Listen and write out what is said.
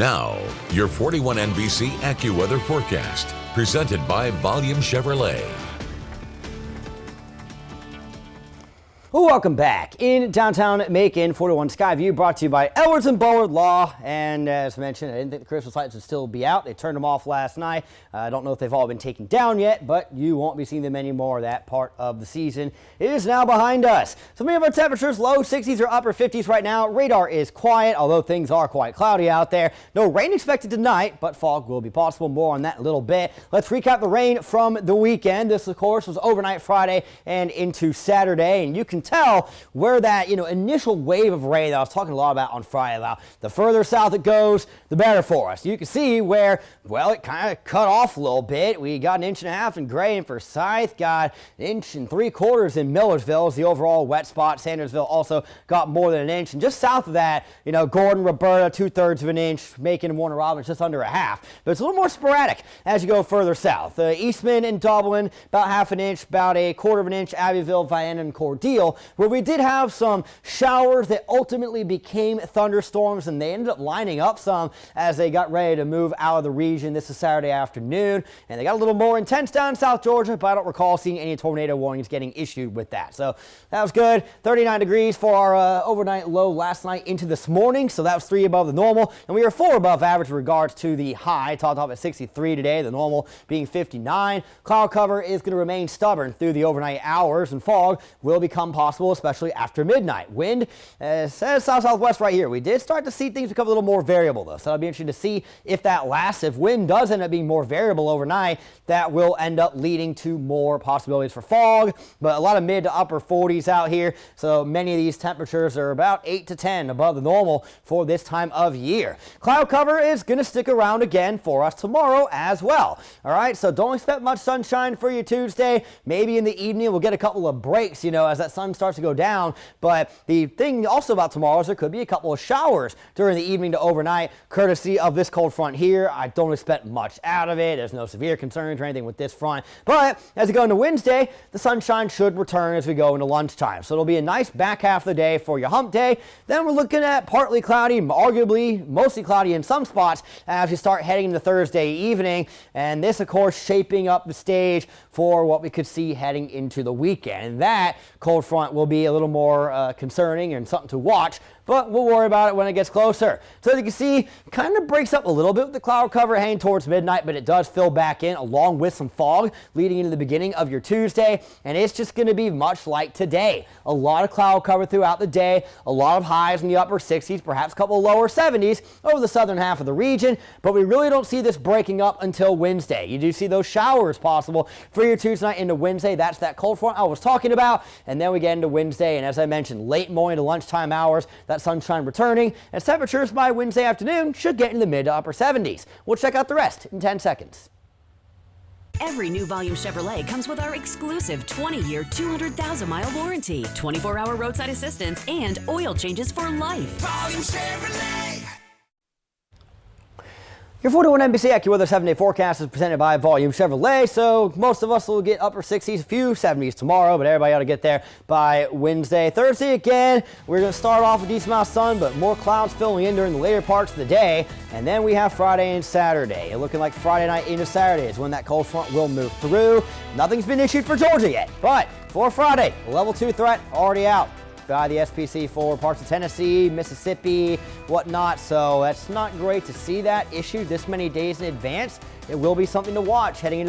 Now, your 41 NBC AccuWeather forecast, presented by Volume Chevrolet. Welcome back. In downtown Macon, 41 Skyview, brought to you by Edwards and Bullard Law. And as mentioned, I didn't think the Christmas lights would still be out. They turned them off last night. I don't know if they've all been taken down yet, but you won't be seeing them anymore. That part of the season is now behind us. So many of our temperatures, low 60s or upper 50s right now. Radar is quiet, although things are quite cloudy out there. No rain expected tonight, but fog will be possible. More on that in a little bit. Let's recap the rain from the weekend. This, of course, was overnight Friday and into Saturday, and you can tell where that initial wave of rain that I was talking a lot about on Friday, about the further south it goes, the better for us. You can see where, well, it kind of cut off a little bit. We got an inch and a half in Gray and Forsyth, got an inch and 3/4 in Millersville is the overall wet spot. Sandersville also got more than an inch, and just south of that, Gordon, Roberta, 2/3 of an inch, Macon and Warner Robins just under a half. But it's a little more sporadic as you go further south. Eastman and Dublin about half an inch, about 1/4 of an inch, Abbeville, Vienna, and Cordele, where we did have some showers that ultimately became thunderstorms, and they ended up lining up some as they got ready to move out of the region. This is Saturday afternoon, and they got a little more intense down in South Georgia, but I don't recall seeing any tornado warnings getting issued with that. So that was good. 39 degrees for our overnight low last night into this morning, so that was 3 above the normal, and we were 4 above average in regards to the high. Topped off at 63 today, the normal being 59. Cloud cover is going to remain stubborn through the overnight hours, and fog will become possible, especially after midnight. Wind says south-southwest right here. We did start to see things become a little more variable, though, so it'll be interesting to see if that lasts. If wind does end up being more variable overnight, that will end up leading to more possibilities for fog, but a lot of mid to upper 40s out here, so many of these temperatures are about 8 to 10 above the normal for this time of year. Cloud cover is going to stick around again for us tomorrow as well. All right, so don't expect much sunshine for your Tuesday. Maybe in the evening we'll get a couple of breaks, as that sun starts to go down. But the thing also about tomorrow is there could be a couple of showers during the evening to overnight, courtesy of this cold front here. I don't expect much out of it. There's no severe concerns or anything with this front. But as we go into Wednesday, the sunshine should return as we go into lunchtime. So it'll be a nice back half of the day for your hump day. Then we're looking at partly cloudy, arguably mostly cloudy in some spots as we start heading into Thursday evening. And this, of course, shaping up the stage for what we could see heading into the weekend. And that cold front will be a little more concerning and something to watch, but we'll worry about it when it gets closer. So as you can see, kind of breaks up a little bit with the cloud cover heading towards midnight, but it does fill back in along with some fog leading into the beginning of your Tuesday, and it's just going to be much like today. A lot of cloud cover throughout the day, a lot of highs in the upper 60s, perhaps a couple of lower 70s over the southern half of the region, but we really don't see this breaking up until Wednesday. You do see those showers possible for your Tuesday night into Wednesday. That's that cold front I was talking about, and then we get into Wednesday, and as I mentioned, late morning to lunchtime hours, that sunshine returning, and temperatures by Wednesday afternoon should get in the mid to upper 70s. We'll check out the rest in 10 seconds. Every new Volume Chevrolet comes with our exclusive 20-year, 200,000-mile warranty, 24-hour roadside assistance, and oil changes for life. Volume Chevrolet. Your 41 NBC AccuWeather 7-day forecast is presented by Volume Chevrolet, so most of us will get upper 60s, a few 70s tomorrow, but everybody ought to get there by Wednesday. Thursday again, we're going to start off with a decent amount of sun, but more clouds filling in during the later parts of the day, and then we have Friday and Saturday. Looking like Friday night into Saturday is when that cold front will move through. Nothing's been issued for Georgia yet, but for Friday, level 2 threat already out by the SPC for parts of Tennessee, Mississippi, whatnot. So that's not great to see that issued this many days in advance. It will be something to watch heading into